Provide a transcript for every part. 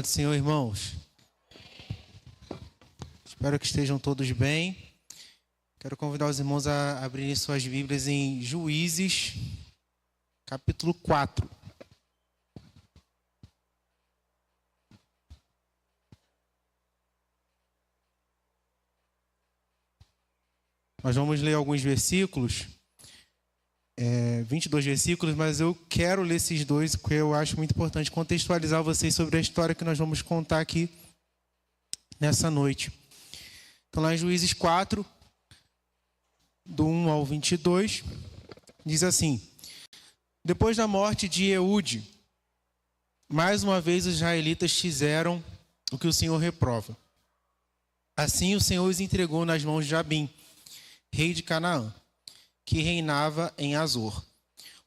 Paz do Senhor, irmãos. Espero que estejam todos bem. Quero convidar os irmãos a abrirem suas Bíblias em Juízes, capítulo 4. Nós vamos ler alguns versículos, 22 versículos, mas eu quero ler esses dois, porque eu acho muito importante contextualizar vocês sobre a história que nós vamos contar aqui nessa noite. Então, lá em Juízes 4, do 1 ao 22, diz assim: Depois da morte de Eude, mais uma vez os israelitas fizeram o que o Senhor reprova. Assim o Senhor os entregou nas mãos de Jabim, rei de Canaã, que reinava em Azor.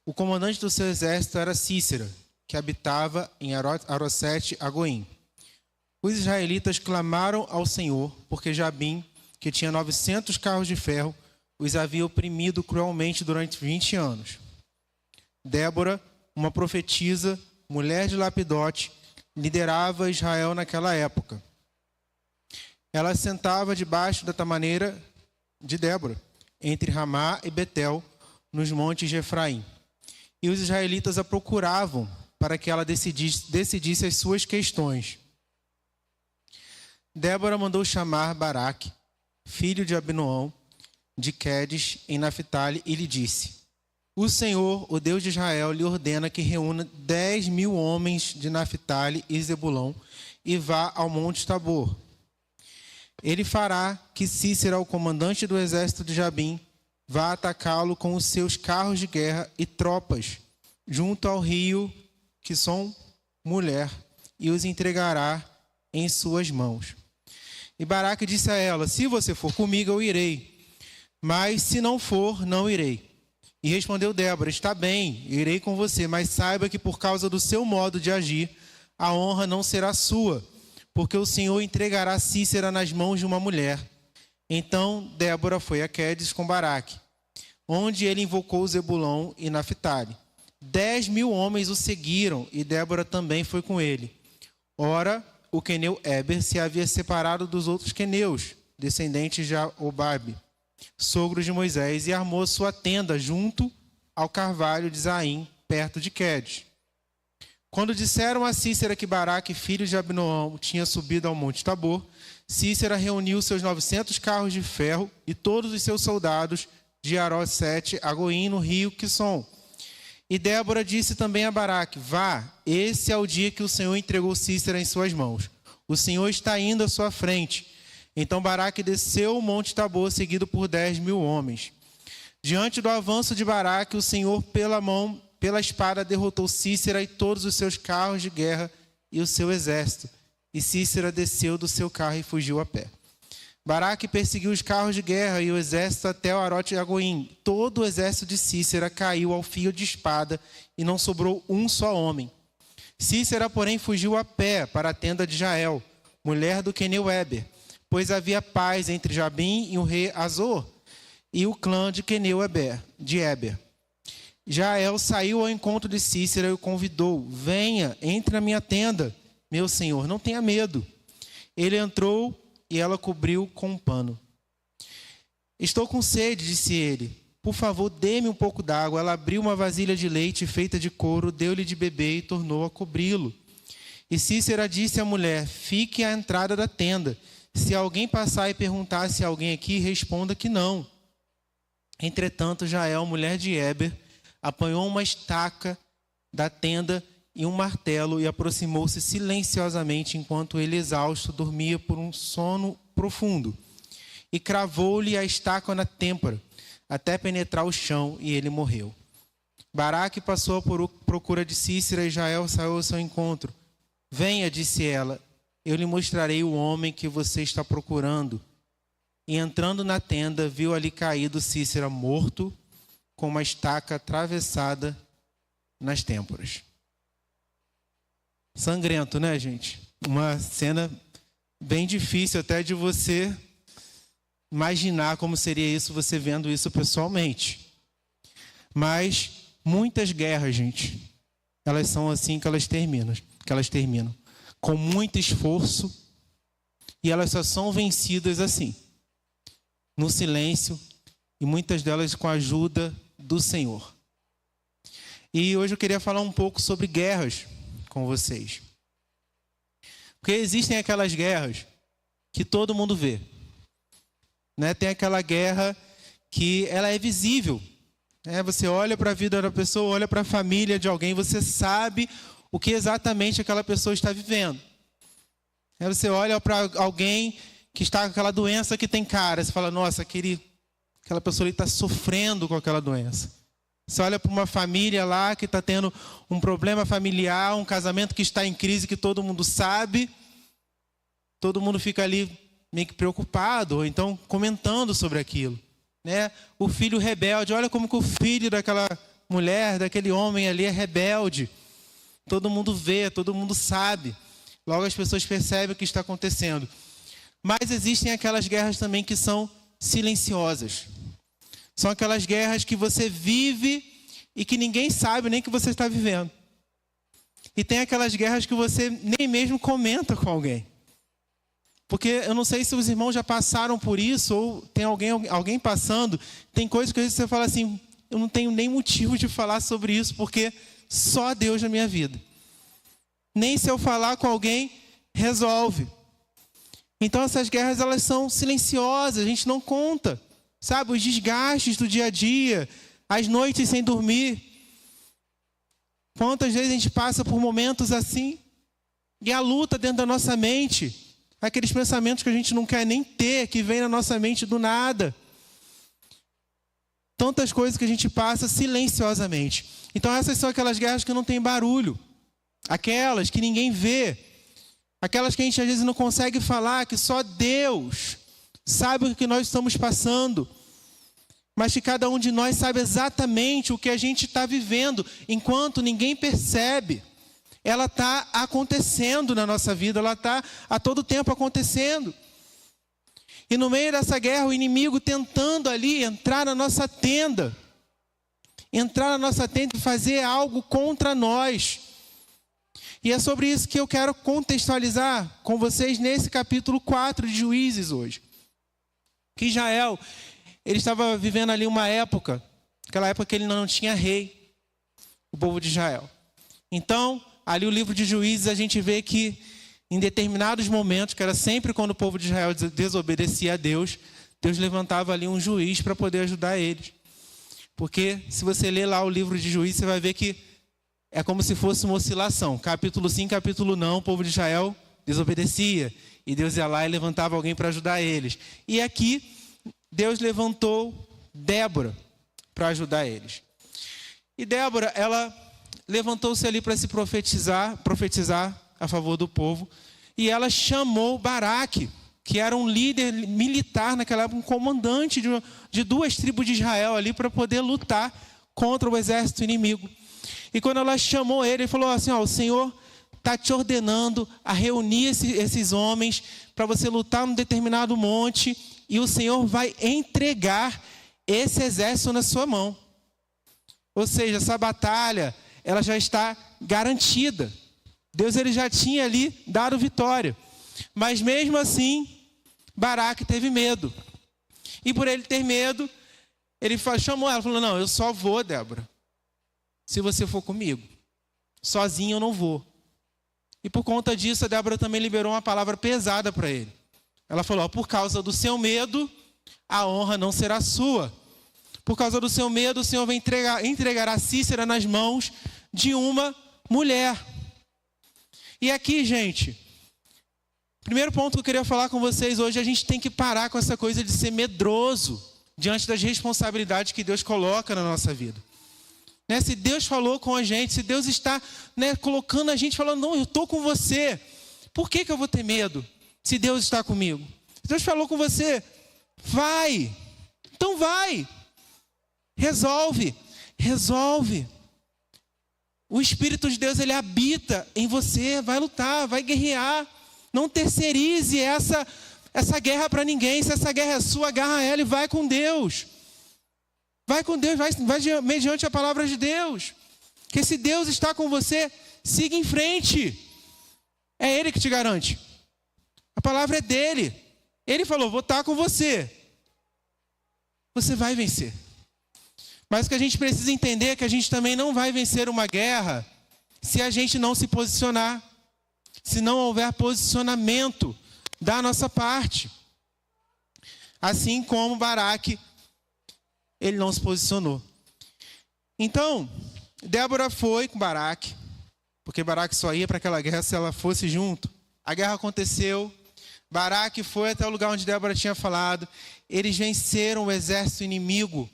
O comandante do seu exército era Cícera, que habitava em Arosete-Agoim. Os israelitas clamaram ao Senhor, porque Jabim, que tinha 900 carros de ferro, os havia oprimido cruelmente durante 20 anos. Débora, uma profetisa, mulher de Lapidote, liderava Israel naquela época. Ela sentava debaixo da tamaneira de Débora, entre Ramá e Betel, nos montes de Efraim. E os israelitas a procuravam para que ela decidisse as suas questões. Débora mandou chamar Baraque, filho de Abinoão, de Quedes, em Naphtali, e lhe disse: O Senhor, o Deus de Israel, lhe ordena que reúna 10.000 homens de Naphtali e Zebulão e vá ao monte Tabor. Ele fará que Cícera, o comandante do exército de Jabim, vá atacá-lo com os seus carros de guerra e tropas, junto ao rio Quison, mulher, e os entregará em suas mãos. E Baraque disse a ela: Se você for comigo, eu irei, mas se não for, não irei. E respondeu Débora: Está bem, eu irei com você, mas saiba que por causa do seu modo de agir, a honra não será sua, porque o Senhor entregará Cícera nas mãos de uma mulher. Então Débora foi a Quedes com Baraque, onde ele invocou Zebulão e Naphtali. 10.000 homens o seguiram, e Débora também foi com ele. Ora, o queneu Éber se havia separado dos outros queneus, descendentes de Obabe, sogro de Moisés, e armou sua tenda junto ao carvalho de Zaim, perto de Quedes. Quando disseram a Cícera que Baraque, filho de Abinoão, tinha subido ao monte Tabor, Cícera reuniu seus 900 carros de ferro e todos os seus soldados de Arosete-Agoim, no rio Quison. E Débora disse também a Baraque: Vá, esse é o dia que o Senhor entregou Cícera em suas mãos. O Senhor está indo à sua frente. Então Baraque desceu o monte Tabor, seguido por 10.000 homens. Diante do avanço de Baraque, o Senhor, pela espada, derrotou Cícera e todos os seus carros de guerra e o seu exército. E Cícera desceu do seu carro e fugiu a pé. Baraque perseguiu os carros de guerra e o exército até o Arosete-Agoim. Todo o exército de Cícera caiu ao fio de espada e não sobrou um só homem. Cícera, porém, fugiu a pé para a tenda de Jael, mulher do queneu Éber, pois havia paz entre Jabim e o rei Azor e o clã de queneu de Éber. Jael saiu ao encontro de Cícera e o convidou: Venha, entre na minha tenda, meu senhor, não tenha medo. Ele entrou e ela cobriu com um pano. Estou com sede, disse ele. Por favor, dê-me um pouco d'água. Ela abriu uma vasilha de leite feita de couro, deu-lhe de beber e tornou a cobri-lo. E Cícera disse à mulher: Fique à entrada da tenda. Se alguém passar e perguntar se há alguém aqui, responda que não. Entretanto, Jael, mulher de Éber, apanhou uma estaca da tenda e um martelo e aproximou-se silenciosamente enquanto ele, exausto, dormia por um sono profundo. E cravou-lhe a estaca na têmpora, até penetrar o chão, e ele morreu. Baraque passou à procura de Cícera e Jael saiu ao seu encontro. Venha, disse ela, eu lhe mostrarei o homem que você está procurando. E entrando na tenda, viu ali caído Cícera morto, com uma estaca atravessada nas têmporas. Sangrento, né, gente? Uma cena bem difícil até de você imaginar como seria isso, você vendo isso pessoalmente. Mas muitas guerras, gente, elas são assim que elas terminam. com muito esforço, e elas só são vencidas assim, no silêncio, e muitas delas com a ajuda do Senhor. E hoje eu queria falar um pouco sobre guerras com vocês. Porque existem aquelas guerras que todo mundo vê, né? Tem aquela guerra que ela é visível. Você olha para a vida da pessoa, olha para a família de alguém, você sabe o que exatamente aquela pessoa está vivendo. Você olha para alguém que está com aquela doença que tem cara, você fala, nossa, aquela pessoa está sofrendo com aquela doença. Você olha para uma família lá que está tendo um problema familiar, um casamento que está em crise, que todo mundo sabe, todo mundo fica ali meio que preocupado, ou então comentando sobre aquilo. O filho rebelde, olha como que o filho daquela mulher, daquele homem ali é rebelde. Todo mundo vê, todo mundo sabe. Logo as pessoas percebem o que está acontecendo. Mas existem aquelas guerras também que são silenciosas. São aquelas guerras que você vive e que ninguém sabe nem que você está vivendo. E tem aquelas guerras que você nem mesmo comenta com alguém. Porque eu não sei se os irmãos já passaram por isso, ou tem alguém passando. Tem coisas que às vezes você fala assim, eu não tenho nem motivo de falar sobre isso, porque só Deus na minha vida. Nem se eu falar com alguém, resolve. Então essas guerras, elas são silenciosas, a gente não conta. Sabe, os desgastes do dia a dia, as noites sem dormir. Quantas vezes a gente passa por momentos assim, e a luta dentro da nossa mente, aqueles pensamentos que a gente não quer nem ter, que vem na nossa mente do nada. Tantas coisas que a gente passa silenciosamente. Então essas são aquelas guerras que não tem barulho. Aquelas que ninguém vê. Aquelas que a gente às vezes não consegue falar, que só Deus sabe o que nós estamos passando. Mas que cada um de nós sabe exatamente o que a gente está vivendo, enquanto ninguém percebe. Ela está acontecendo na nossa vida, ela está a todo tempo acontecendo. E no meio dessa guerra, o inimigo tentando ali entrar na nossa tenda. Entrar na nossa tenda e fazer algo contra nós. E é sobre isso que eu quero contextualizar com vocês nesse capítulo 4 de Juízes hoje. Que Israel, ele estava vivendo ali uma época, aquela época que ele não tinha rei, o povo de Israel. Então, ali o livro de Juízes, a gente vê que em determinados momentos, que era sempre quando o povo de Israel desobedecia a Deus, Deus levantava ali um juiz para poder ajudar eles. Porque se você ler lá o livro de Juízes, você vai ver que é como se fosse uma oscilação. Capítulo sim, capítulo não, o povo de Israel desobedecia. E Deus ia lá e levantava alguém para ajudar eles. E aqui, Deus levantou Débora para ajudar eles. E Débora, ela levantou-se ali para se profetizar a favor do povo. E ela chamou Baraque, que era um líder militar naquela época, um comandante de 2 tribos de Israel ali, para poder lutar contra o exército inimigo. E quando ela chamou ele falou assim, o Senhor está te ordenando a reunir esses homens para você lutar num determinado monte, e o Senhor vai entregar esse exército na sua mão. Ou seja, essa batalha, ela já está garantida. Deus, ele já tinha ali dado vitória. Mas mesmo assim, Baraque teve medo. E por ele ter medo, ele chamou ela, falou, não, eu só vou, Débora, se você for comigo. Sozinho eu não vou. E por conta disso, a Débora também liberou uma palavra pesada para ele. Ela falou, por causa do seu medo, a honra não será sua. Por causa do seu medo, o Senhor vai entregar a Cícera nas mãos de uma mulher. E aqui, gente, primeiro ponto que eu queria falar com vocês hoje, a gente tem que parar com essa coisa de ser medroso diante das responsabilidades que Deus coloca na nossa vida. Se Deus falou com a gente, se Deus está colocando a gente, falando, não, eu estou com você. Por que eu vou ter medo se Deus está comigo? Se Deus falou com você, vai. Então vai. Resolve. O Espírito de Deus, ele habita em você, vai lutar, vai guerrear. Não terceirize essa guerra para ninguém. Se essa guerra é sua, agarra ela e vai com Deus. Vai com Deus, vai mediante a palavra de Deus. Que se Deus está com você, siga em frente. É Ele que te garante. A palavra é dele. Ele falou, vou estar com você. Você vai vencer. Mas o que a gente precisa entender é que a gente também não vai vencer uma guerra se a gente não se posicionar. Se não houver posicionamento da nossa parte. Assim como Baraque, ele não se posicionou. Então, Débora foi com Baraque, porque Baraque só ia para aquela guerra se ela fosse junto. A guerra aconteceu, Baraque foi até o lugar onde Débora tinha falado. Eles venceram o exército inimigo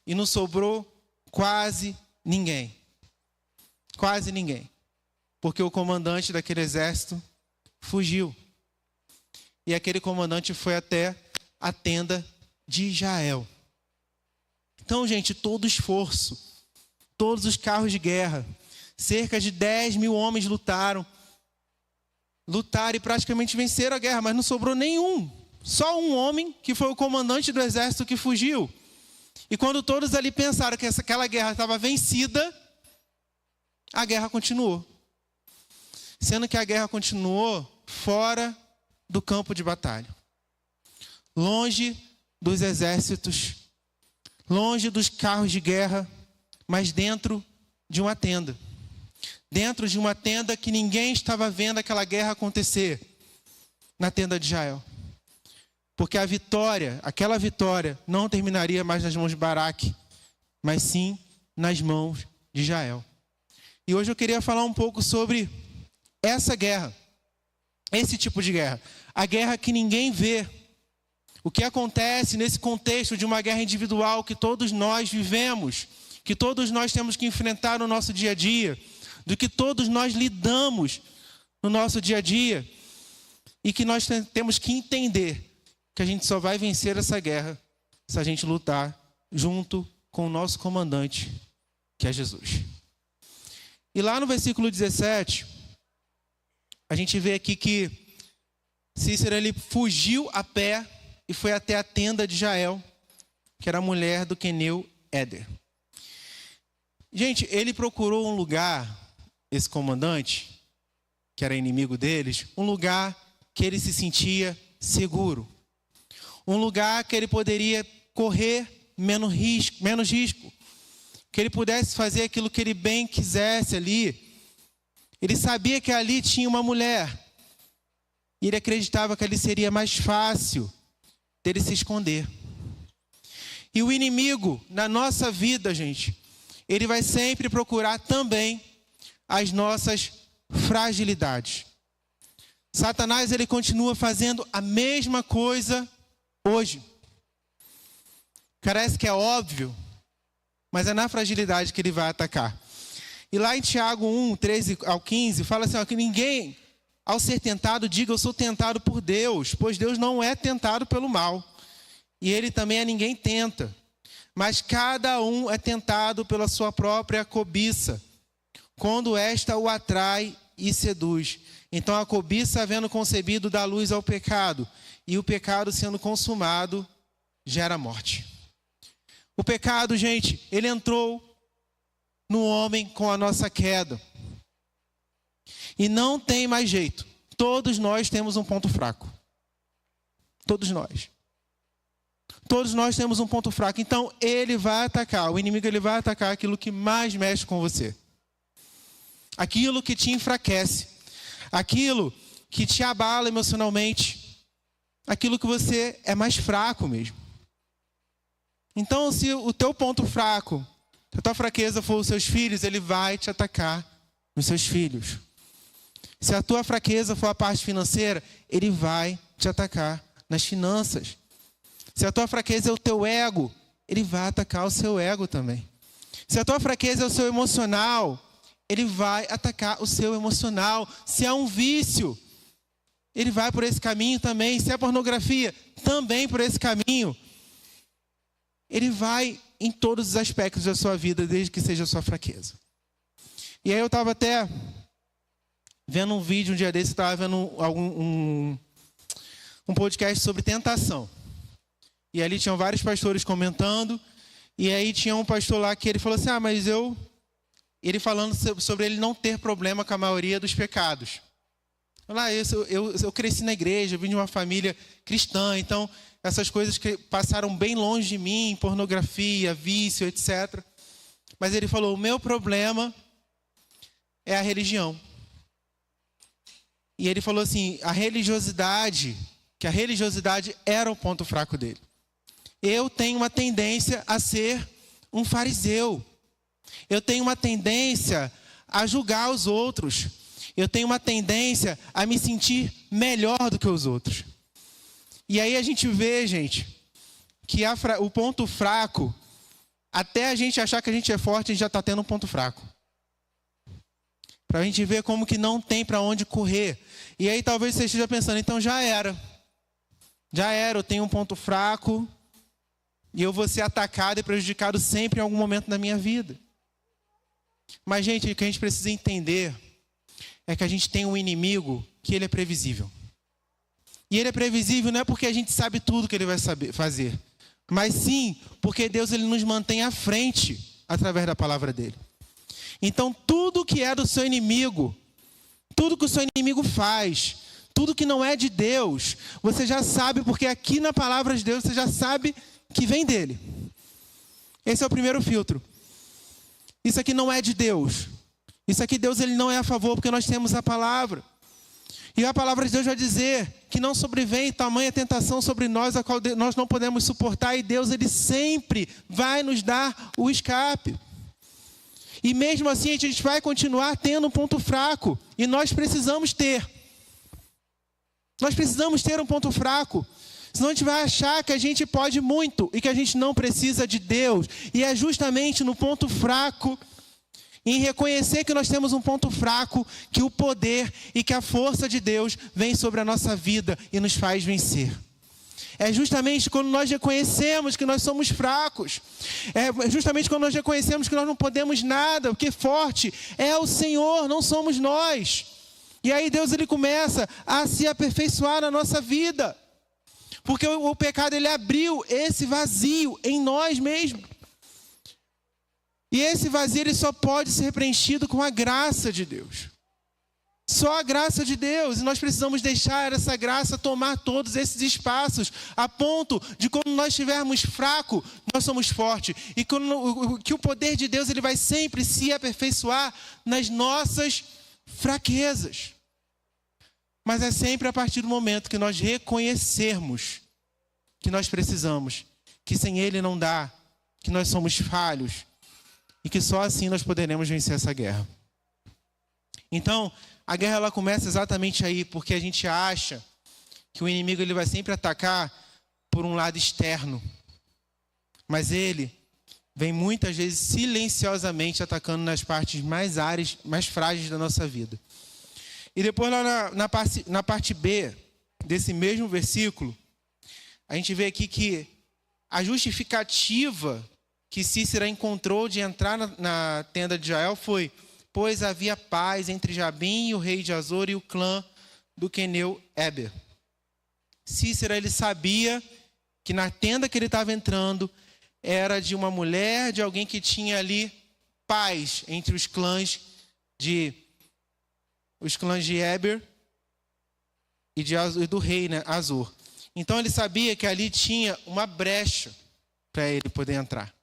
e não sobrou quase ninguém. Quase ninguém. Porque o comandante daquele exército fugiu. E aquele comandante foi até a tenda de Israel. Então, gente, todo esforço, todos os carros de guerra, cerca de 10 mil homens lutaram e praticamente venceram a guerra, mas não sobrou nenhum. Só um homem, que foi o comandante do exército, que fugiu. E quando todos ali pensaram que aquela guerra estava vencida, a guerra continuou. Sendo que a guerra continuou fora do campo de batalha. Longe dos exércitos, longe dos carros de guerra, mas dentro de uma tenda. Dentro de uma tenda que ninguém estava vendo aquela guerra acontecer. Na tenda de Israel. Porque a vitória, aquela vitória, não terminaria mais nas mãos de Baraque, mas sim nas mãos de Israel. E hoje eu queria falar um pouco sobre essa guerra. Esse tipo de guerra. A guerra que ninguém vê. O que acontece nesse contexto de uma guerra individual que todos nós vivemos, que todos nós temos que enfrentar no nosso dia a dia, do que todos nós lidamos no nosso dia a dia, e que nós temos que entender que a gente só vai vencer essa guerra se a gente lutar junto com o nosso comandante, que é Jesus. E lá no versículo 17, a gente vê aqui que Cícera, ele fugiu a pé e foi até a tenda de Jael, que era a mulher do queneu Éder. Gente, ele procurou um lugar, esse comandante, que era inimigo deles, um lugar que ele se sentia seguro. Um lugar que ele poderia correr menos risco. Que ele pudesse fazer aquilo que ele bem quisesse ali. Ele sabia que ali tinha uma mulher. E ele acreditava que ali seria mais fácil dele se esconder. E o inimigo, na nossa vida, gente, ele vai sempre procurar também as nossas fragilidades. Satanás, ele continua fazendo a mesma coisa hoje. Parece que é óbvio, mas é na fragilidade que ele vai atacar. E lá em Tiago 1, 13 ao 15, fala assim, ó, que ninguém, ao ser tentado, diga eu sou tentado por Deus, pois Deus não é tentado pelo mal. E ele também a ninguém tenta. Mas cada um é tentado pela sua própria cobiça, quando esta o atrai e seduz. Então a cobiça, havendo concebido, dá luz ao pecado, e o pecado, sendo consumado, gera morte. O pecado, gente, ele entrou no homem com a nossa queda. E não tem mais jeito. Todos nós temos um ponto fraco. Todos nós. Todos nós temos um ponto fraco. Então, ele vai atacar. O inimigo, ele vai atacar aquilo que mais mexe com você. Aquilo que te enfraquece. Aquilo que te abala emocionalmente. Aquilo que você é mais fraco mesmo. Então, se o teu ponto fraco, se a tua fraqueza for os seus filhos, ele vai te atacar nos seus filhos. Se a tua fraqueza for a parte financeira, ele vai te atacar nas finanças. Se a tua fraqueza é o teu ego, ele vai atacar o seu ego também. Se a tua fraqueza é o seu emocional, ele vai atacar o seu emocional. Se é um vício, ele vai por esse caminho também. Se é pornografia, também por esse caminho. Ele vai em todos os aspectos da sua vida, desde que seja a sua fraqueza. E aí eu estava até vendo um vídeo um dia desse, estava vendo um podcast sobre tentação. E ali tinham vários pastores comentando. E aí tinha um pastor lá que ele falou assim, mas ele falando sobre ele não ter problema com a maioria dos pecados. Eu cresci na igreja, eu vim de uma família cristã, então essas coisas que passaram bem longe de mim, pornografia, vício, etc. Mas ele falou, o meu problema é a religião. E ele falou assim, que a religiosidade era o ponto fraco dele. Eu tenho uma tendência a ser um fariseu. Eu tenho uma tendência a julgar os outros. Eu tenho uma tendência a me sentir melhor do que os outros. E aí a gente vê, gente, que o ponto fraco, até a gente achar que a gente é forte, a gente já está tendo um ponto fraco. Para a gente ver como que não tem para onde correr. E aí talvez você esteja pensando, então já era, eu tenho um ponto fraco e eu vou ser atacado e prejudicado sempre em algum momento da minha vida. Mas, gente, o que a gente precisa entender é que a gente tem um inimigo que ele é previsível. E ele é previsível não é porque a gente sabe tudo que ele vai fazer, mas sim porque Deus ele nos mantém à frente através da palavra dele. Então, tudo que é do seu inimigo, tudo que o seu inimigo faz, tudo que não é de Deus, você já sabe, porque aqui na palavra de Deus você já sabe que vem dele. Esse é o primeiro filtro. Isso aqui não é de Deus. Isso aqui Deus ele não é a favor, porque nós temos a palavra. E a palavra de Deus vai dizer que não sobrevém tamanha tentação sobre nós, a qual nós não podemos suportar, e Deus ele sempre vai nos dar o escape. E mesmo assim a gente vai continuar tendo um ponto fraco, e nós precisamos ter. Nós precisamos ter um ponto fraco. Senão a gente vai achar que a gente pode muito e que a gente não precisa de Deus. E é justamente no ponto fraco, em reconhecer que nós temos um ponto fraco, que o poder e que a força de Deus vem sobre a nossa vida e nos faz vencer. É justamente quando nós reconhecemos que nós somos fracos. É justamente quando nós reconhecemos que nós não podemos nada, porque forte é o Senhor, não somos nós. E aí Deus ele começa a se aperfeiçoar na nossa vida. Porque o pecado ele abriu esse vazio em nós mesmos. E esse vazio ele só pode ser preenchido com a graça de Deus. Só a graça de Deus. E nós precisamos deixar essa graça tomar todos esses espaços, a ponto de quando nós estivermos fracos, nós somos fortes. E que o poder de Deus ele vai sempre se aperfeiçoar nas nossas fraquezas. Mas é sempre a partir do momento que nós reconhecermos que nós precisamos, que sem Ele não dá, que nós somos falhos e que só assim nós poderemos vencer essa guerra. Então, a guerra ela começa exatamente aí, porque a gente acha que o inimigo ele vai sempre atacar por um lado externo, mas ele vem muitas vezes silenciosamente atacando nas partes mais frágeis da nossa vida. E depois lá na parte B desse mesmo versículo, a gente vê aqui que a justificativa que Cícera encontrou de entrar na tenda de Jael foi: pois havia paz entre Jabim, o rei de Azor, e o clã do queneu Éber. Cícera ele sabia que na tenda que ele estava entrando era de uma mulher, de alguém que tinha ali paz entre os clãs de Éber e do rei, né, Azor. Então ele sabia que ali tinha uma brecha para ele poder entrar.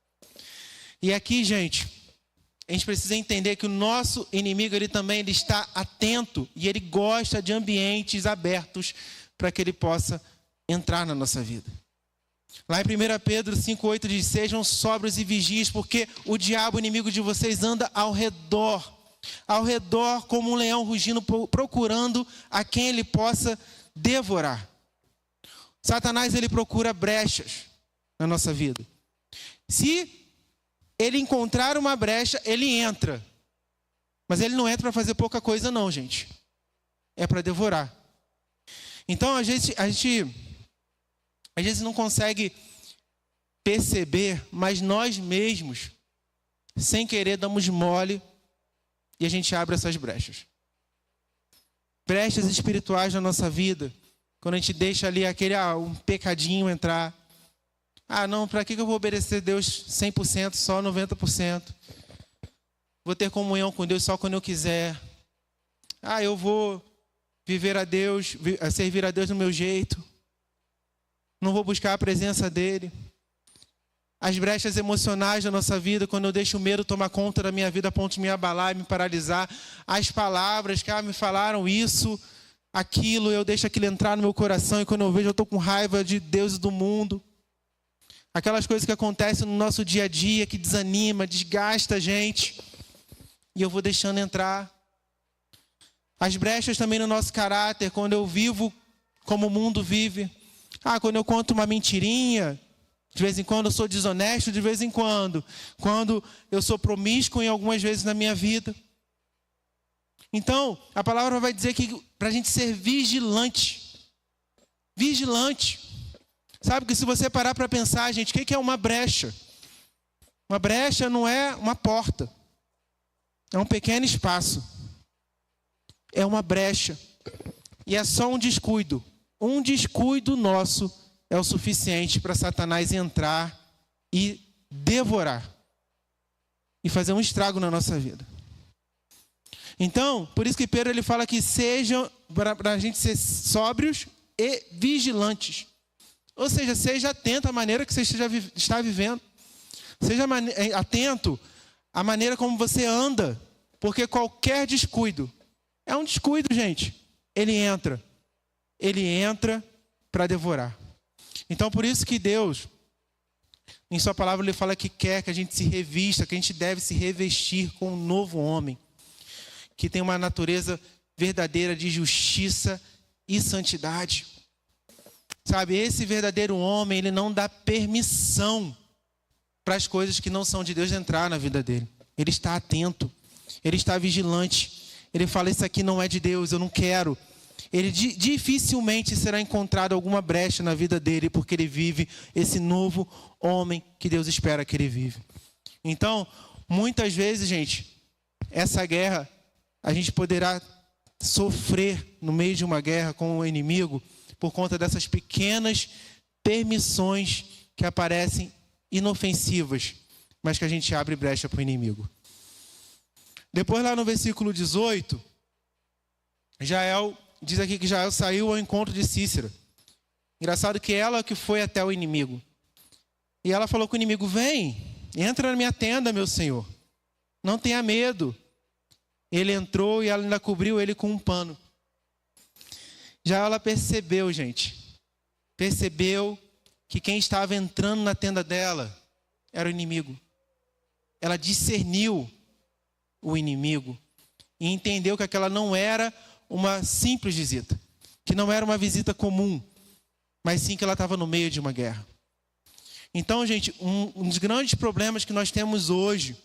E aqui, gente, a gente precisa entender que o nosso inimigo ele também ele está atento e ele gosta de ambientes abertos para que ele possa entrar na nossa vida. Lá em 1 Pedro 5,8 diz: sejam sóbrios e vigies, porque o diabo, inimigo de vocês, anda ao redor como um leão rugindo, procurando a quem ele possa devorar. Satanás ele procura brechas na nossa vida. Se ele encontrar uma brecha, ele entra. Mas ele não entra para fazer pouca coisa não, gente. É para devorar. Então a gente às vezes não consegue perceber, mas nós mesmos, sem querer, damos mole e a gente abre essas brechas. Brechas espirituais na nossa vida, quando a gente deixa ali um pecadinho entrar. Não, para que eu vou obedecer a Deus 100%, só 90%? Vou ter comunhão com Deus só quando eu quiser. Eu vou viver a Deus, a servir a Deus do meu jeito. Não vou buscar a presença dele. As brechas emocionais da nossa vida, quando eu deixo o medo tomar conta da minha vida a ponto de me abalar e me paralisar. As palavras que me falaram isso, aquilo, eu deixo aquilo entrar no meu coração e quando eu vejo eu estou com raiva de Deus e do mundo. Aquelas coisas que acontecem no nosso dia a dia, que desanima, desgasta a gente. E eu vou deixando entrar. As brechas também no nosso caráter, quando eu vivo como o mundo vive. Quando eu conto uma mentirinha, de vez em quando eu sou desonesto, de vez em quando. Quando eu sou promíscuo em algumas vezes na minha vida. Então, a palavra vai dizer que para a gente ser vigilante. Vigilante. Sabe que se você parar para pensar, gente, o que é uma brecha? Uma brecha não é uma porta. É um pequeno espaço. É uma brecha. E é só um descuido. Um descuido nosso é o suficiente para Satanás entrar e devorar. E fazer um estrago na nossa vida. Então, por isso que Pedro ele fala que sejam, para a gente ser sóbrios e vigilantes. Ou seja, seja atento à maneira que você está vivendo. Seja atento à maneira como você anda. Porque qualquer descuido, é um descuido, gente. Ele entra para devorar. Então, por isso que Deus, em sua palavra, ele fala que quer que a gente se revista, que a gente deve se revestir com um novo homem. Que tem uma natureza verdadeira de justiça e santidade. Sabe, esse verdadeiro homem, ele não dá permissão para as coisas que não são de Deus entrar na vida dele. Ele está atento, ele está vigilante. Ele fala, isso aqui não é de Deus, eu não quero. Ele dificilmente será encontrado alguma brecha na vida dele, porque ele vive esse novo homem que Deus espera que ele vive. Então, muitas vezes, gente, essa guerra, a gente poderá sofrer no meio de uma guerra com o inimigo, por conta dessas pequenas permissões que aparecem inofensivas, mas que a gente abre brecha para o inimigo. Depois lá no versículo 18, Jael diz aqui que Jael saiu ao encontro de Cícera. Engraçado que ela que foi até o inimigo. E ela falou com o inimigo, vem, entra na minha tenda, meu senhor. Não tenha medo. Ele entrou e ela ainda cobriu ele com um pano. Já ela percebeu, gente. Percebeu que quem estava entrando na tenda dela era o inimigo. Ela discerniu o inimigo e entendeu que aquela não era uma simples visita. Que não era uma visita comum, mas sim que ela estava no meio de uma guerra. Então, gente, um dos grandes problemas que nós temos hoje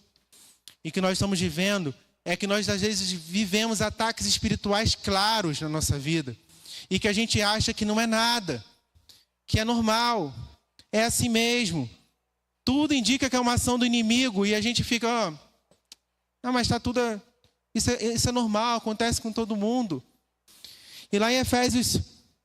e que nós estamos vivendo é que nós, às vezes, vivemos ataques espirituais claros na nossa vida. E que a gente acha que não é nada, que é normal, é assim mesmo. Tudo indica que é uma ação do inimigo e a gente fica, não, mas está tudo, isso é normal, acontece com todo mundo. E lá em Efésios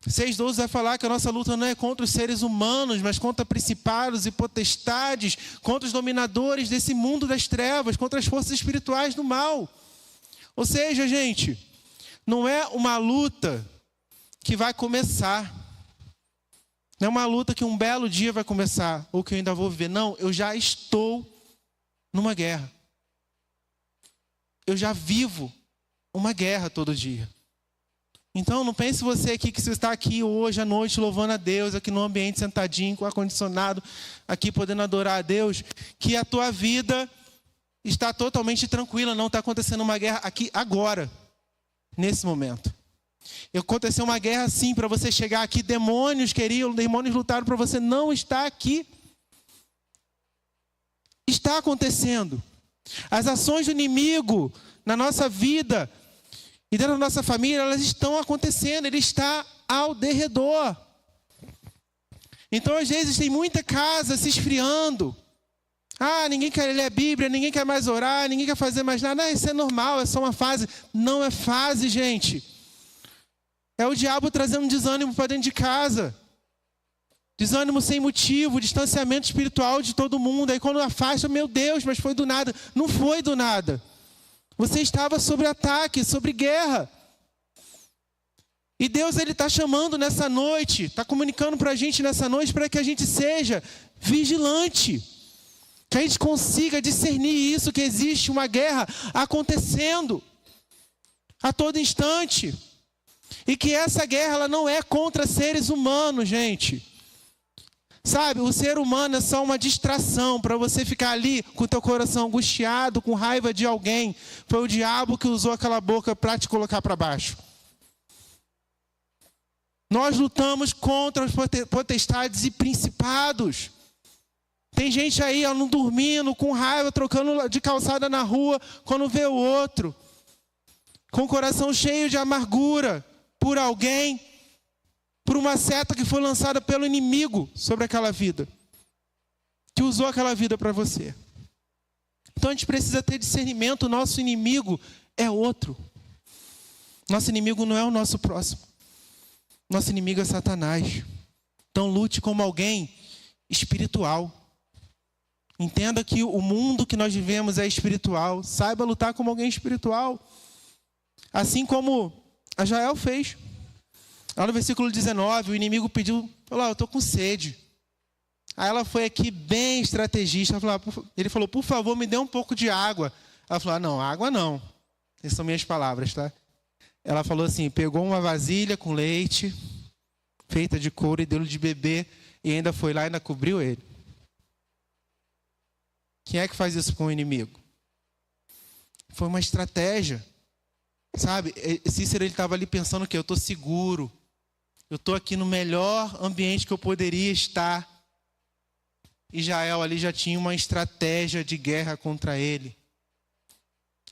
6:12 vai falar que a nossa luta não é contra os seres humanos, mas contra principados e potestades, contra os dominadores desse mundo das trevas, contra as forças espirituais do mal. Ou seja, gente, não é uma luta que vai começar. Não é uma luta que um belo dia vai começar, ou que eu ainda vou viver. Não, eu já estou numa guerra. Eu já vivo uma guerra todo dia. Então, não pense você aqui que você está aqui hoje à noite louvando a Deus, aqui no ambiente sentadinho, com ar-condicionado, aqui podendo adorar a Deus, que a tua vida está totalmente tranquila, não está acontecendo uma guerra aqui agora, nesse momento. Aconteceu uma guerra sim para você chegar aqui, demônios lutaram para você não estar aqui. Está acontecendo. As ações do inimigo na nossa vida e dentro da nossa família, elas estão acontecendo, ele está ao derredor. Então, às vezes, tem muita casa se esfriando. Ninguém quer ler a Bíblia, ninguém quer mais orar, ninguém quer fazer mais nada. Isso é normal, é só uma fase. Não é fase, gente. É o diabo trazendo desânimo para dentro de casa. Desânimo sem motivo, distanciamento espiritual de todo mundo. Aí quando afasta, meu Deus, mas foi do nada. Não foi do nada. Você estava sob ataque, sobre guerra. E Deus, Ele está chamando nessa noite, está comunicando para a gente nessa noite, para que a gente seja vigilante. Que a gente consiga discernir isso, que existe uma guerra acontecendo a todo instante. E que essa guerra, ela não é contra seres humanos, gente. Sabe, o ser humano é só uma distração para você ficar ali com o teu coração angustiado, com raiva de alguém. Foi o diabo que usou aquela boca para te colocar para baixo. Nós lutamos contra os potestades e principados. Tem gente aí, não dormindo, com raiva, trocando de calçada na rua, quando vê o outro. Com o coração cheio de amargura por alguém, por uma seta que foi lançada pelo inimigo sobre aquela vida. Que usou aquela vida para você. Então a gente precisa ter discernimento, o nosso inimigo é outro. Nosso inimigo não é o nosso próximo. Nosso inimigo é Satanás. Então lute como alguém espiritual. Entenda que o mundo que nós vivemos é espiritual. Saiba lutar como alguém espiritual. Assim como a Jael fez. Lá no versículo 19, o inimigo pediu, falou, eu estou com sede. Aí ela foi aqui bem estrategista. Ele falou, por favor, me dê um pouco de água. Ela falou, não, água não. Essas são minhas palavras, tá? Ela falou assim, pegou uma vasilha com leite, feita de couro, e deu-lhe de beber, e ainda foi lá e ainda cobriu ele. Quem é que faz isso com o inimigo? Foi uma estratégia. Sabe, Cícero, ele estava ali pensando que eu estou seguro. Eu estou aqui no melhor ambiente que eu poderia estar. E Jael ali já tinha uma estratégia de guerra contra ele.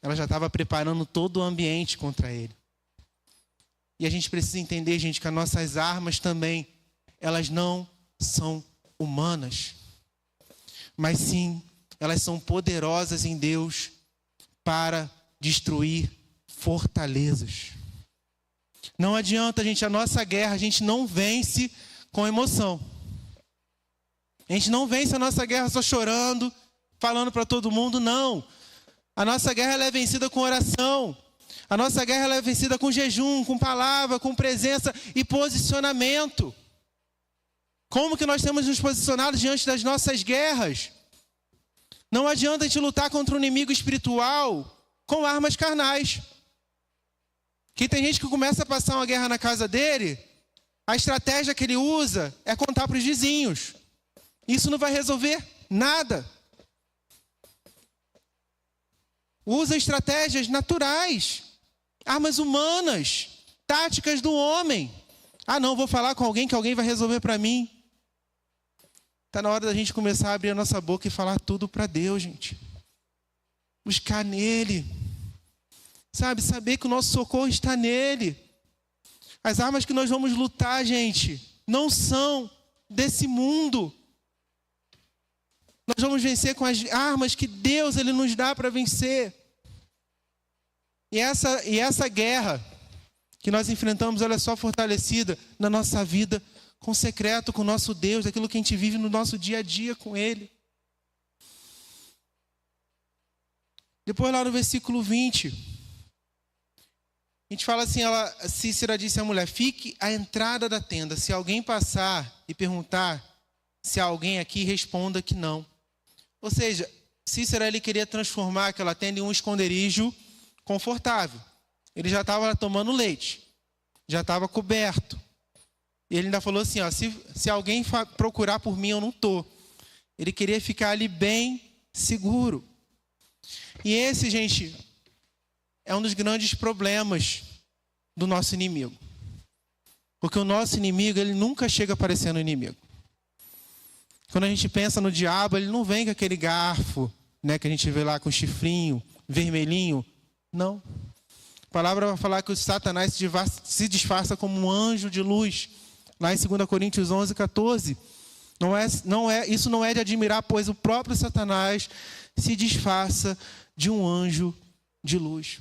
Ela já estava preparando todo o ambiente contra ele. E a gente precisa entender, gente, que as nossas armas também, elas não são humanas. Mas sim, elas são poderosas em Deus para destruir fortalezas. Não adianta, gente, a nossa guerra, a gente não vence com emoção. A gente não vence a nossa guerra só chorando, falando para todo mundo, não. A nossa guerra ela é vencida com oração. A nossa guerra ela é vencida com jejum, com palavra, com presença e posicionamento. Como que nós temos nos posicionado diante das nossas guerras? Não adianta a gente lutar contra um inimigo espiritual com armas carnais. Que tem gente que começa a passar uma guerra na casa dele, a estratégia que ele usa é contar para os vizinhos. Isso não vai resolver nada. Usa estratégias naturais, armas humanas, táticas do homem. Ah, não, vou falar com alguém que alguém vai resolver para mim. Está na hora da gente começar a abrir a nossa boca e falar tudo para Deus, gente. Buscar nele. Sabe, saber que o nosso socorro está nele. As armas que nós vamos lutar, gente, não são desse mundo. Nós vamos vencer com as armas que Deus ele nos dá para vencer. E essa guerra que nós enfrentamos, ela é só fortalecida na nossa vida com secreto, com o nosso Deus, aquilo que a gente vive no nosso dia a dia com Ele. Depois lá no versículo 20, a gente fala assim, Cícera disse à mulher, fique à entrada da tenda, se alguém passar e perguntar se há alguém aqui, responda que não. Ou seja, Cícera ele queria transformar aquela tenda em um esconderijo confortável. Ele já estava tomando leite, já estava coberto. E ele ainda falou assim, se alguém procurar por mim, eu não estou. Ele queria ficar ali bem seguro. E esse, gente, é um dos grandes problemas do nosso inimigo. Porque o nosso inimigo, ele nunca chega parecendo inimigo. Quando a gente pensa no diabo, ele não vem com aquele garfo, né, que a gente vê lá com chifrinho, vermelhinho. Não. A palavra vai falar que o Satanás se disfarça como um anjo de luz. Lá em 2 Coríntios 11, 14. Isso não é de admirar, pois o próprio Satanás se disfarça de um anjo de luz.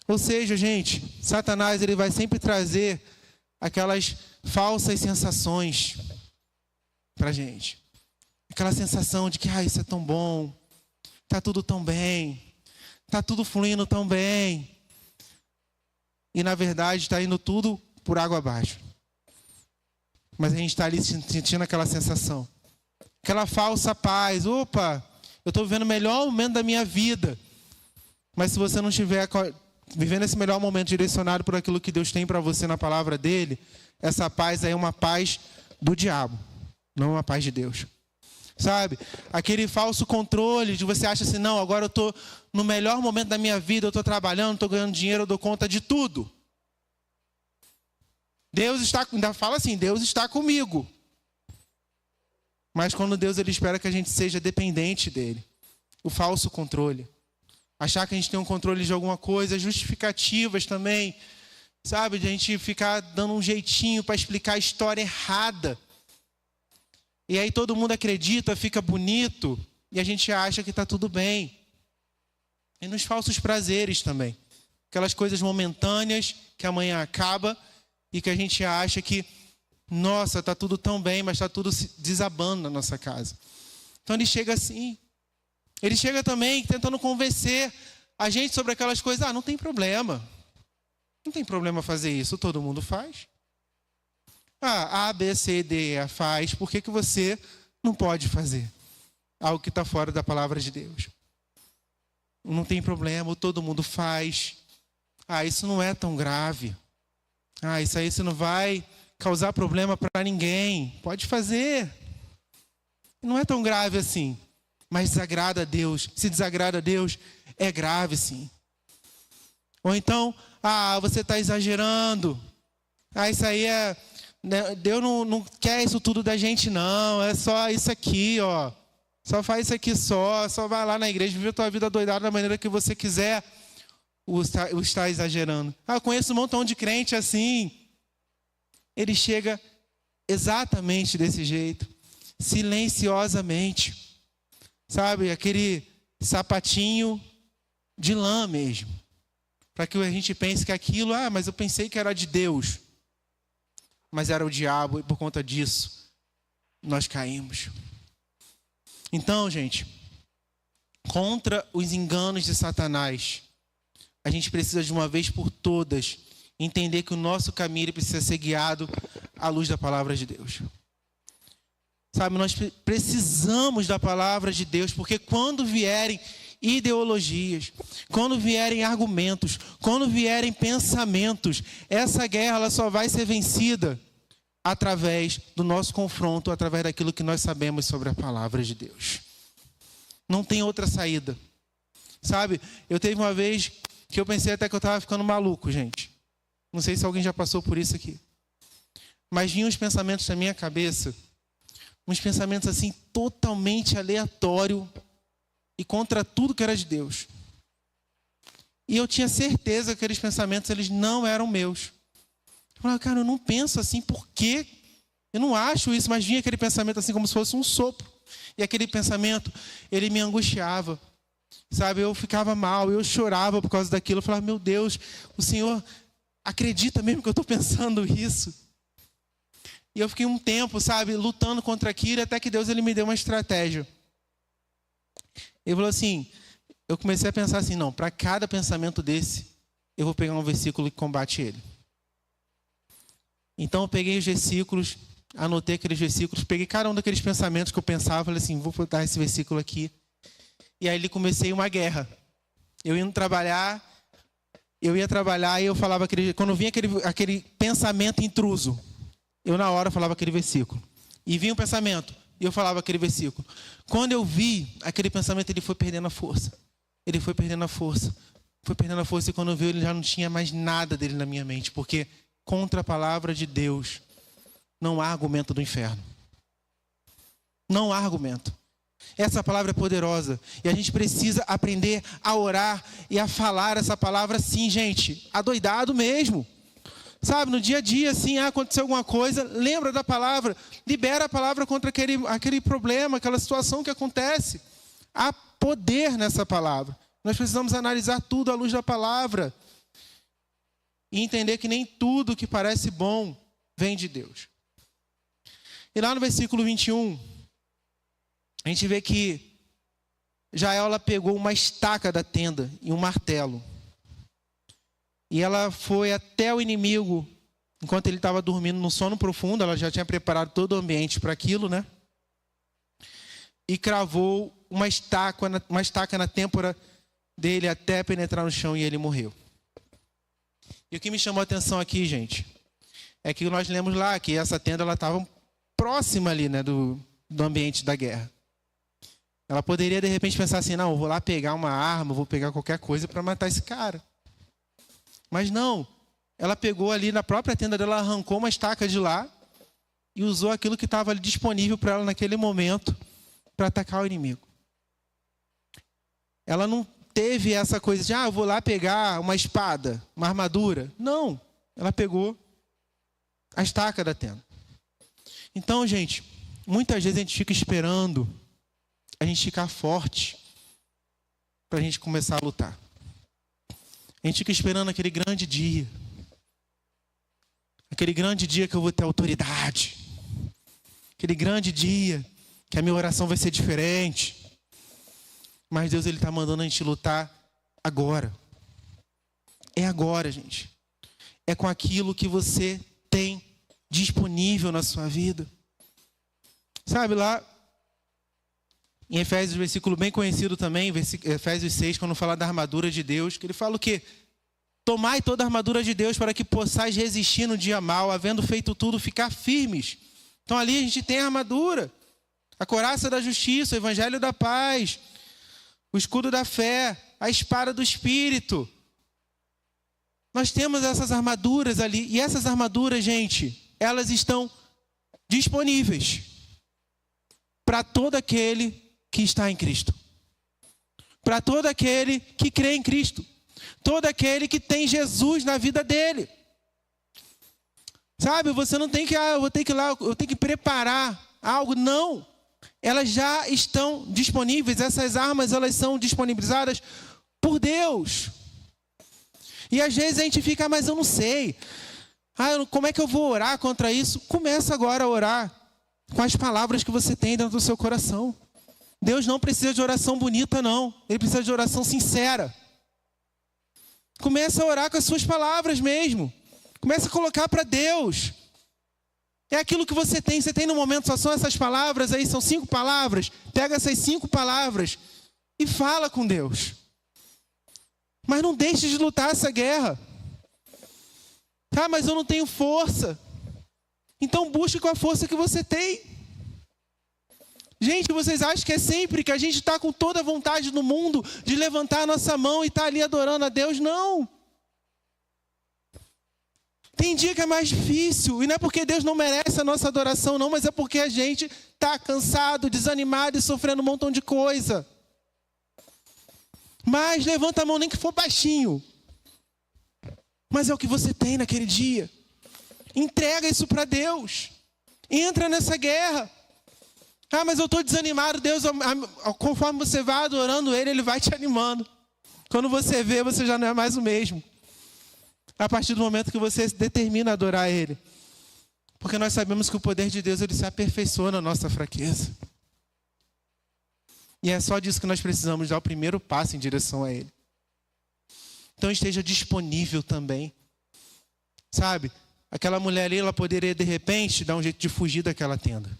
Ou seja, gente, Satanás ele vai sempre trazer aquelas falsas sensações para a gente. Aquela sensação de que isso é tão bom, está tudo tão bem, está tudo fluindo tão bem. e na verdade está indo tudo por água abaixo. Mas a gente está ali sentindo aquela sensação, aquela falsa paz. Opa, eu estou vivendo o melhor momento da minha vida. Mas se você não estiver vivendo esse melhor momento direcionado por aquilo que Deus tem para você na palavra dele, essa paz aí é uma paz do diabo, não uma paz de Deus. Sabe? Aquele falso controle de você acha assim, não, agora eu estou no melhor momento da minha vida, eu estou trabalhando, estou ganhando dinheiro, eu dou conta de tudo. Deus está, ainda fala assim, Deus está comigo. Mas quando Deus ele espera que a gente seja dependente dele. O falso controle. Achar que a gente tem um controle de alguma coisa, justificativas também. Sabe, de a gente ficar dando um jeitinho para explicar a história errada. E aí todo mundo acredita, fica bonito, e a gente acha que está tudo bem. E nos falsos prazeres também. Aquelas coisas momentâneas que amanhã acaba e que a gente acha que, nossa, está tudo tão bem, mas está tudo se desabando na nossa casa. Então ele chega assim. Ele chega também tentando convencer a gente sobre aquelas coisas. Ah, não tem problema. Não tem problema fazer isso, todo mundo faz. Ah, A, B, C, D, E faz, por que você não pode fazer algo que está fora da palavra de Deus? Não tem problema, todo mundo faz. Ah, isso não é tão grave. Ah, isso não vai causar problema para ninguém. Pode fazer. Não é tão grave assim. Mas desagrada a Deus. Se desagrada a Deus, é grave sim. Ou então, você está exagerando. Isso aí é... Deus não quer isso tudo da gente, não. É só isso aqui, ó. Só faz isso aqui só. Só vai lá na igreja, vive a tua vida doidada da maneira que você quiser. O está exagerando. Eu conheço um montão de crente assim. Ele chega exatamente desse jeito. Silenciosamente. Sabe, aquele sapatinho de lã mesmo. Para que a gente pense que aquilo, mas eu pensei que era de Deus. Mas era o diabo e por conta disso nós caímos. Então, gente, contra os enganos de Satanás, a gente precisa de uma vez por todas entender que o nosso caminho precisa ser guiado à luz da palavra de Deus. Sabe, nós precisamos da palavra de Deus, porque quando vierem ideologias, quando vierem argumentos, quando vierem pensamentos, essa guerra ela só vai ser vencida através do nosso confronto, através daquilo que nós sabemos sobre a palavra de Deus. Não tem outra saída. Sabe, eu teve uma vez que eu pensei até que eu estava ficando maluco, gente. Não sei se alguém já passou por isso aqui. Mas vinham os pensamentos na minha cabeça, uns pensamentos assim totalmente aleatórios e contra tudo que era de Deus. E eu tinha certeza que aqueles pensamentos eles não eram meus. Eu falava, cara, eu não penso assim, por quê? Eu não acho isso, mas vinha aquele pensamento assim como se fosse um sopro. E aquele pensamento, ele me angustiava. Sabe, eu ficava mal, eu chorava por causa daquilo. Eu falava, meu Deus, o Senhor acredita mesmo que eu estou pensando isso? E eu fiquei um tempo, sabe, lutando contra aquilo, até que Deus ele me deu uma estratégia. Ele falou assim, eu comecei a pensar assim, não, para cada pensamento desse, eu vou pegar um versículo que combate ele. Então eu peguei os versículos, anotei aqueles versículos, peguei cada um daqueles pensamentos que eu pensava, falei assim, vou botar esse versículo aqui. E aí comecei uma guerra. Eu ia trabalhar e eu falava, quando vinha aquele pensamento intruso, eu na hora falava aquele versículo. E vinha um pensamento, e eu falava aquele versículo. Quando eu vi, aquele pensamento ele foi perdendo a força. Ele foi perdendo a força. Foi perdendo a força e quando eu vi, ele já não tinha mais nada dele na minha mente. Porque contra a palavra de Deus, não há argumento do inferno. Não há argumento. Essa palavra é poderosa. E a gente precisa aprender a orar e a falar essa palavra sim, gente. Adoidado mesmo. Sabe, no dia a dia, assim, aconteceu alguma coisa, lembra da palavra, libera a palavra contra aquele problema, aquela situação que acontece. Há poder nessa palavra. Nós precisamos analisar tudo à luz da palavra. E entender que nem tudo que parece bom vem de Deus. E lá no versículo 21, a gente vê que Jael ela pegou uma estaca da tenda e um martelo. E ela foi até o inimigo, enquanto ele estava dormindo no sono profundo. Ela já tinha preparado todo o ambiente para aquilo, né? E cravou uma estaca na têmpora dele até penetrar no chão, e ele morreu. E o que me chamou a atenção aqui, gente, é que nós lemos lá que essa tenda estava próxima ali, né, do ambiente da guerra. Ela poderia de repente pensar assim: não, eu vou lá pegar uma arma, vou pegar qualquer coisa para matar esse cara. Mas não, ela pegou ali na própria tenda dela, arrancou uma estaca de lá e usou aquilo que estava ali disponível para ela naquele momento para atacar o inimigo. Ela não teve essa coisa de: eu vou lá pegar uma espada, uma armadura. Não, ela pegou a estaca da tenda. Então, gente, muitas vezes a gente fica esperando a gente ficar forte para a gente começar a lutar. A gente fica esperando aquele grande dia. Aquele grande dia que eu vou ter autoridade. Aquele grande dia que a minha oração vai ser diferente. Mas Deus, Ele está mandando a gente lutar agora. É agora, gente. É com aquilo que você tem disponível na sua vida. Sabe, lá em Efésios, versículo bem conhecido também, Efésios 6, quando fala da armadura de Deus, que ele fala o quê? Tomai toda a armadura de Deus para que possais resistir no dia mau, havendo feito tudo, ficar firmes. Então ali a gente tem a armadura, a couraça da justiça, o evangelho da paz, o escudo da fé, a espada do Espírito. Nós temos essas armaduras ali, e essas armaduras, gente, elas estão disponíveis para todo aquele que está em Cristo. Para todo aquele que crê em Cristo. Todo aquele que tem Jesus na vida dele. Sabe, você não tem que, eu tenho que preparar algo. Não. Elas já estão disponíveis. Essas armas, elas são disponibilizadas por Deus. E às vezes a gente fica: mas eu não sei. Como é que eu vou orar contra isso? Começa agora a orar com as palavras que você tem dentro do seu coração. Deus não precisa de oração bonita, não. Ele precisa de oração sincera. Começa a orar com as suas palavras mesmo. Começa a colocar para Deus. É aquilo que você tem. Você tem no momento, só são essas palavras aí, são 5 palavras. Pega essas 5 palavras e fala com Deus. Mas não deixe de lutar essa guerra. Mas eu não tenho força. Então busque com a força que você tem. Gente, vocês acham que é sempre que a gente está com toda a vontade no mundo de levantar a nossa mão e estar ali adorando a Deus? Não. Tem dia que é mais difícil. E não é porque Deus não merece a nossa adoração, não. Mas é porque a gente está cansado, desanimado e sofrendo um montão de coisa. Mas levanta a mão, nem que for baixinho. Mas é o que você tem naquele dia. Entrega isso para Deus. Entra nessa guerra. Mas eu estou desanimado. Deus, conforme você vai adorando Ele, Ele vai te animando. Quando você vê, você já não é mais o mesmo. A partir do momento que você determina adorar Ele. Porque nós sabemos que o poder de Deus, Ele se aperfeiçoa na nossa fraqueza. E é só disso que nós precisamos dar o primeiro passo em direção a Ele. Então esteja disponível também. Sabe? Aquela mulher ali, ela poderia de repente dar um jeito de fugir daquela tenda.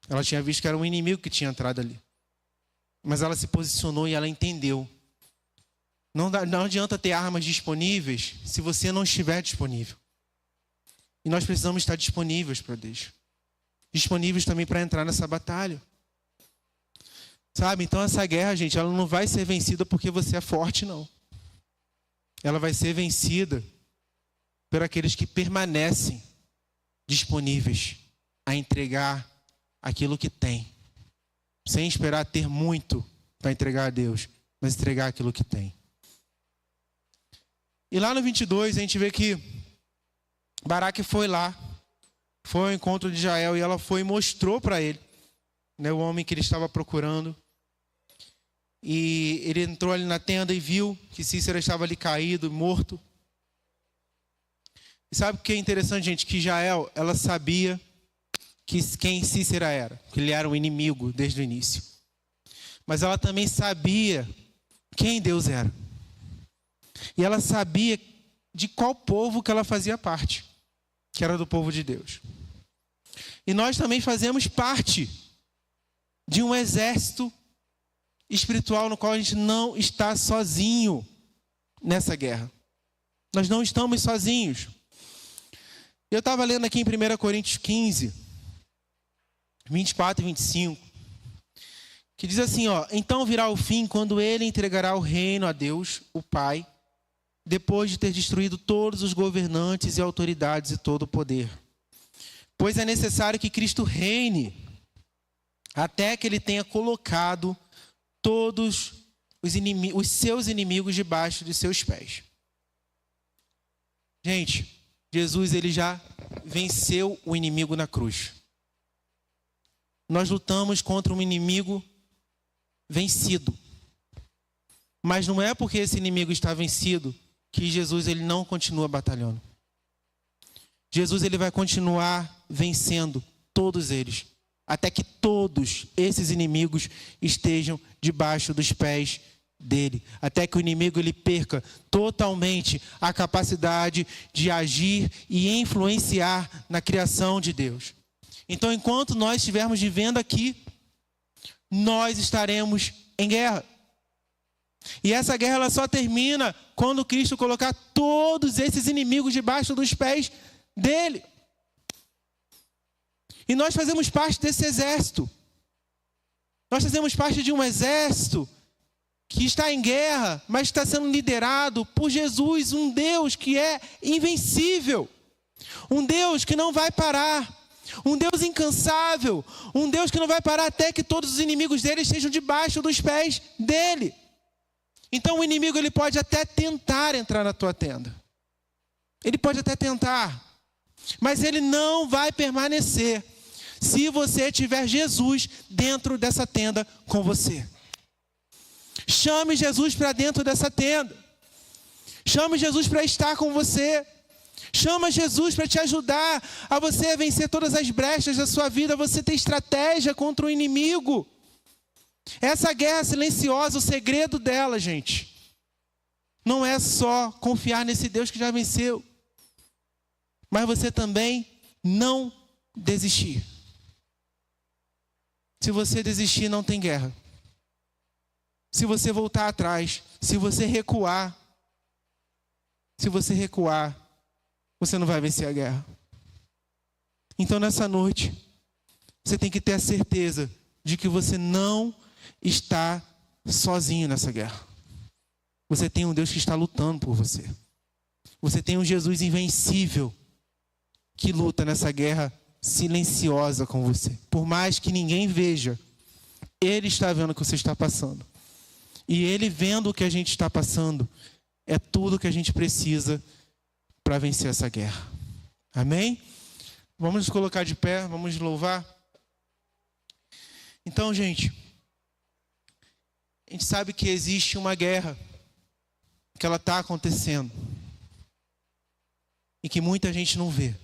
Ela tinha visto que era um inimigo que tinha entrado ali. Mas ela se posicionou e ela entendeu. Não adianta ter armas disponíveis se você não estiver disponível. E nós precisamos estar disponíveis para Deus. Disponíveis também para entrar nessa batalha. Sabe? Então essa guerra, gente, ela não vai ser vencida porque você é forte, não. Ela vai ser vencida por aqueles que permanecem disponíveis a entregar aquilo que tem, sem esperar ter muito para entregar a Deus, mas entregar aquilo que tem. E lá no 22 a gente vê que Baraque foi lá, foi ao encontro de Jael e ela foi e mostrou para ele, né, o homem que ele estava procurando. E ele entrou ali na tenda e viu que Cícera estava ali caído, morto. E sabe o que é interessante, gente? Que Jael, ela sabia quem Cícera era, que ele era um inimigo desde o início. Mas ela também sabia quem Deus era. E ela sabia de qual povo que ela fazia parte, que era do povo de Deus. E nós também fazemos parte de um exército espiritual no qual a gente não está sozinho nessa guerra. Nós não estamos sozinhos. Eu estava lendo aqui em 1 Coríntios 15, 24 e 25, que diz assim, então virá o fim quando ele entregará o reino a Deus, o Pai, depois de ter destruído todos os governantes e autoridades e todo o poder. Pois é necessário que Cristo reine até que ele tenha colocado todos os seus inimigos debaixo de seus pés. Gente, Jesus ele já venceu o inimigo na cruz. Nós lutamos contra um inimigo vencido. Mas não é porque esse inimigo está vencido que Jesus ele não continua batalhando. Jesus ele vai continuar vencendo todos eles, até que todos esses inimigos estejam debaixo dos pés dele, até que o inimigo ele perca totalmente a capacidade de agir e influenciar na criação de Deus. Então, enquanto nós estivermos vivendo aqui, nós estaremos em guerra. E essa guerra ela só termina quando Cristo colocar todos esses inimigos debaixo dos pés dele. E nós fazemos parte desse exército. Nós fazemos parte de um exército que está em guerra, mas está sendo liderado por Jesus, um Deus que é invencível, um Deus que não vai parar, um Deus incansável, um Deus que não vai parar até que todos os inimigos dele estejam debaixo dos pés dele. Então o inimigo ele pode até tentar entrar na tua tenda, ele pode até tentar, mas ele não vai permanecer se você tiver Jesus dentro dessa tenda com você. Chame Jesus para dentro dessa tenda. Chame Jesus para estar com você. Chama Jesus para te ajudar a você vencer todas as brechas da sua vida, você ter estratégia contra o inimigo. Essa guerra silenciosa, o segredo dela, gente, não é só confiar nesse Deus que já venceu, mas você também não desistir. Se você desistir, não tem guerra. Se você voltar atrás, se você recuar, você não vai vencer a guerra. Então nessa noite, você tem que ter a certeza de que você não está sozinho nessa guerra. Você tem um Deus que está lutando por você. Você tem um Jesus invencível que luta nessa guerra silenciosa com você. Por mais que ninguém veja, Ele está vendo o que você está passando. E Ele vendo o que a gente está passando, é tudo que a gente precisa para vencer essa guerra. Amém? Vamos nos colocar de pé, vamos louvar. Então, gente, a gente sabe que existe uma guerra, que ela está acontecendo. E que muita gente não vê.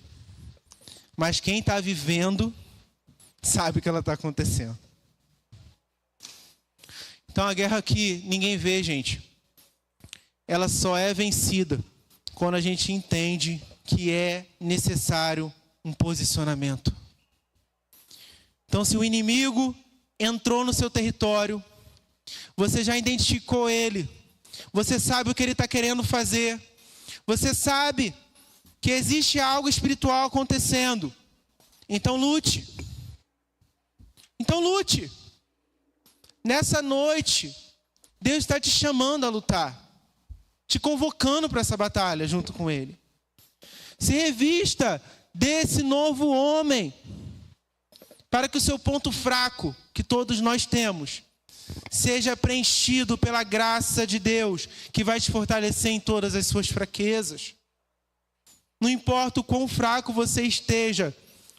Mas quem está vivendo, sabe que ela está acontecendo. Então a guerra que ninguém vê, gente, ela só é vencida quando a gente entende que é necessário um posicionamento. Então se o inimigo entrou no seu território, você já identificou ele, você sabe o que ele está querendo fazer, você sabe que existe algo espiritual acontecendo, então lute. Então lute. Nessa noite, Deus está te chamando a lutar, te convocando para essa batalha junto com Ele. Se revista desse novo homem, para que o seu ponto fraco, que todos nós temos, seja preenchido pela graça de Deus, que vai te fortalecer em todas as suas fraquezas. Não importa o quão fraco você esteja,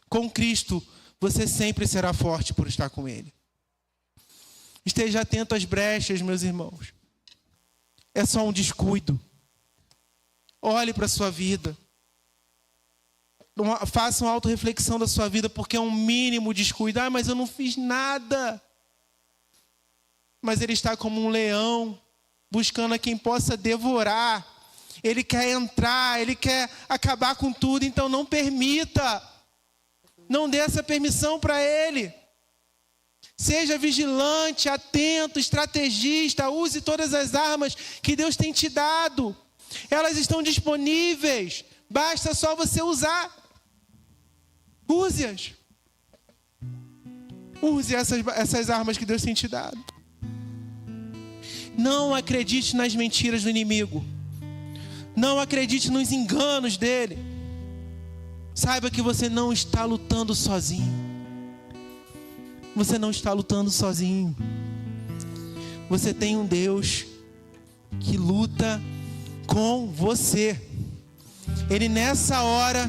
com Cristo, você sempre será forte por estar com Ele. Esteja atento às brechas, meus irmãos. É só um descuido. Olhe para a sua vida. Faça uma autorreflexão da sua vida, porque é um mínimo descuido. Mas eu não fiz nada. Mas ele está como um leão, buscando a quem possa devorar. Ele quer entrar, ele quer acabar com tudo. Então não permita. Não dê essa permissão para ele. Seja vigilante, atento, estrategista. Use todas as armas que Deus tem te dado. Elas estão disponíveis. Basta só você usar. Use-as. Use essas armas que Deus tem te dado. Não acredite nas mentiras do inimigo. Não acredite nos enganos dele. Saiba que você não está lutando sozinho. Você não está lutando sozinho. Você tem um Deus que luta com você. Ele nessa hora,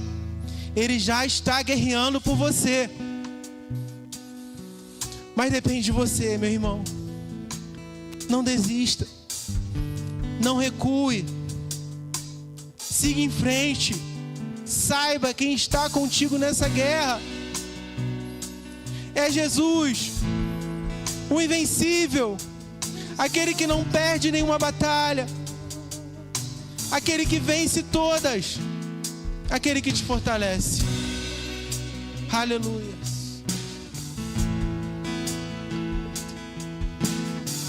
ele já está guerreando por você. Mas depende de você, meu irmão. Não desista. Não recue. Siga em frente. Saiba quem está contigo nessa guerra. É Jesus, o invencível, aquele que não perde nenhuma batalha, aquele que vence todas, aquele que te fortalece. Aleluia.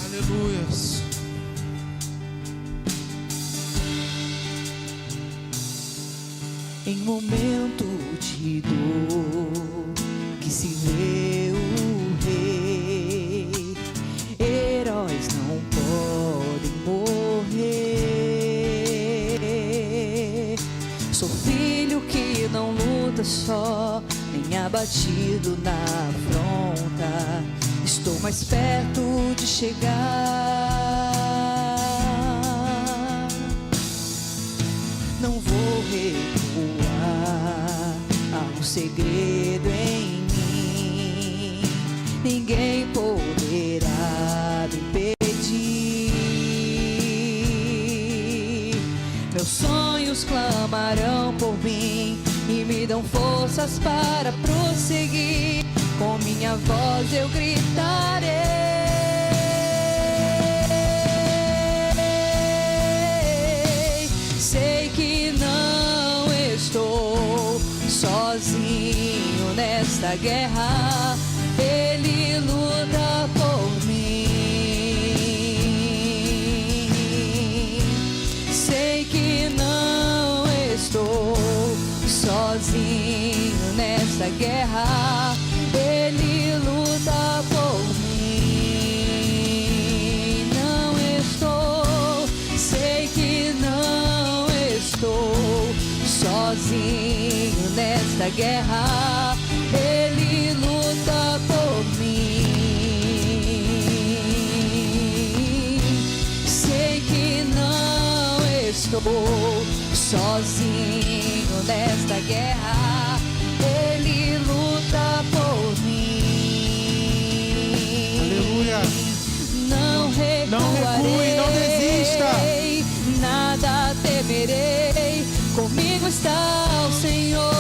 Aleluia. Em momento de dor que se vê o rei, heróis não podem morrer. Sou filho que não luta só, nem abatido na afronta. Estou mais perto de chegar. Não vou recuar, há um segredo em mim, ninguém poderá me impedir. Meus sonhos clamarão por mim e me dão forças para prosseguir. Com minha voz eu gritarei. Sei que não estou sozinho nesta guerra. Ele luta por mim. Sei que não estou sozinho nesta guerra. Ele luta por mim. Não estou, sei que não estou sozinho nesta guerra. Ele luta por mim. Sei que não estou sozinho nesta guerra. Ele luta por mim. Aleluia. Não recuarei, não desista. Nada temerei. Comigo está o Senhor.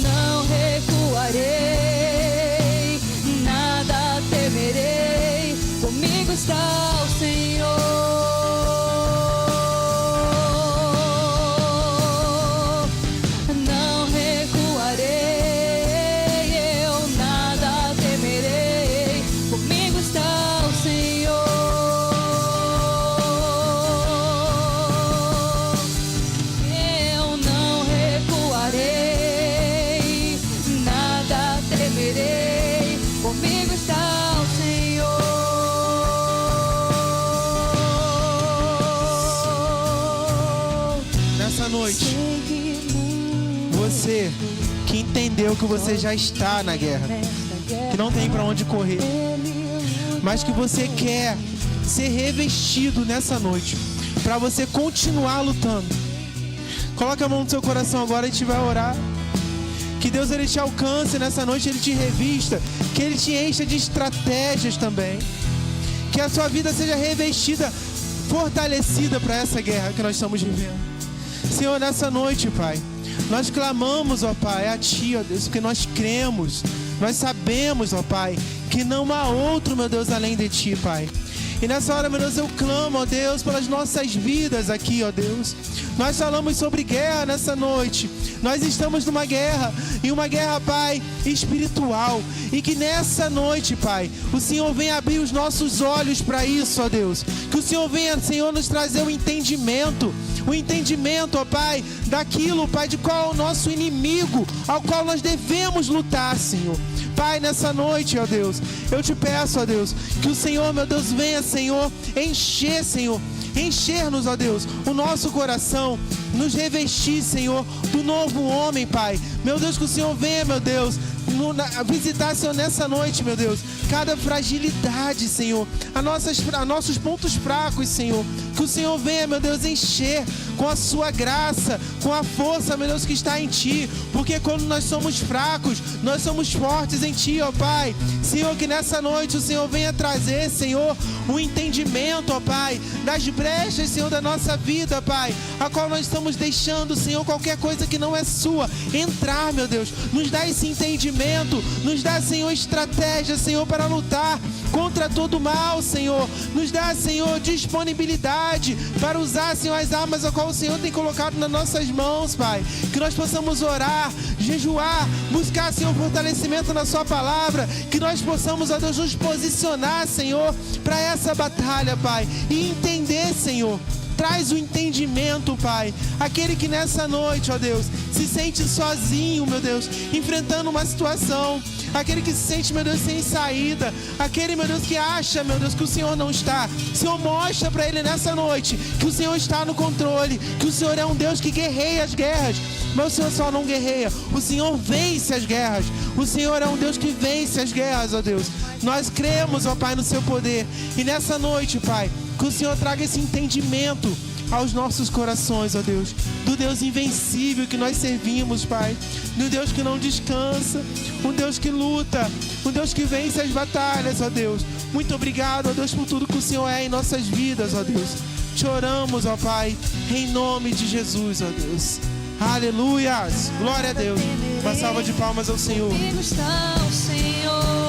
Não recuarei, nada temerei. Comigo está o Senhor. Noite, você que entendeu que você já está na guerra, que não tem para onde correr, mas que você quer ser revestido nessa noite para você continuar lutando. Coloca a mão no seu coração agora e a gente vai orar. Que Deus ele te alcance nessa noite, ele te revista, que ele te encha de estratégias também, que a sua vida seja revestida, fortalecida para essa guerra que nós estamos vivendo. Senhor, nessa noite, Pai, nós clamamos, ó Pai, a Ti, ó Deus, porque nós cremos Nós sabemos, ó Pai, que não há outro, meu Deus, além de Ti, Pai. E nessa hora, meu Deus, eu clamo, ó Deus, pelas nossas vidas aqui, ó Deus. Nós falamos sobre guerra nessa noite. Nós estamos numa guerra, e uma guerra, Pai, espiritual. E que nessa noite, Pai, o Senhor venha abrir os nossos olhos para isso, ó Deus. Que o Senhor venha, Senhor, nos trazer o entendimento, ó Pai, daquilo, Pai, de qual é o nosso inimigo, ao qual nós devemos lutar, Senhor. Pai, nessa noite, ó Deus, eu te peço, ó Deus, que o Senhor, meu Deus, venha, Senhor, encher-nos, ó Deus, o nosso coração, nos revestir, Senhor, do novo homem, Pai. Meu Deus, que o Senhor venha, meu Deus, visitar, Senhor, nessa noite, meu Deus, cada fragilidade, Senhor, a nossos pontos fracos, Senhor. Que o Senhor venha, meu Deus, encher com a sua graça, com a força, meu Deus, que está em Ti. Porque quando nós somos fracos, nós somos fortes em Ti, ó Pai. Senhor, que nessa noite o Senhor venha trazer, Senhor, o entendimento, ó Pai, das brechas, Senhor, da nossa vida, Pai, a qual nós estamos deixando, Senhor, qualquer coisa que não é sua entrar, meu Deus. Nos dá esse entendimento, nos dá, Senhor, estratégia, Senhor, para lutar contra todo mal, Senhor. Nos dá, Senhor, disponibilidade para usar, Senhor, as armas a qual o Senhor tem colocado nas nossas mãos, Pai. Que nós possamos orar, jejuar, buscar, Senhor, fortalecimento na Sua palavra. Que nós possamos, ó Deus, nos posicionar, Senhor, para essa batalha, Pai. E entender, Senhor. Traz o entendimento, Pai. Aquele que nessa noite, ó Deus, se sente sozinho, meu Deus, enfrentando uma situação. Aquele que se sente, meu Deus, sem saída. Aquele, meu Deus, que acha, meu Deus, que o Senhor não está. Senhor, mostra para ele nessa noite que o Senhor está no controle. Que o Senhor é um Deus que guerreia as guerras. Mas o Senhor só não guerreia. O Senhor vence as guerras. O Senhor é um Deus que vence as guerras, ó Deus. Nós cremos, ó Pai, no Seu poder. E nessa noite, Pai, que o Senhor traga esse entendimento aos nossos corações, ó Deus, do Deus invencível que nós servimos, Pai, do Deus que não descansa, um Deus que luta, um Deus que vence as batalhas, ó Deus. Muito obrigado, ó Deus, por tudo que o Senhor é em nossas vidas, ó Deus. Te oramos, ó Pai, em nome de Jesus, ó Deus. Aleluias, glória a Deus. Uma salva de palmas ao Senhor. Comigo está o Senhor.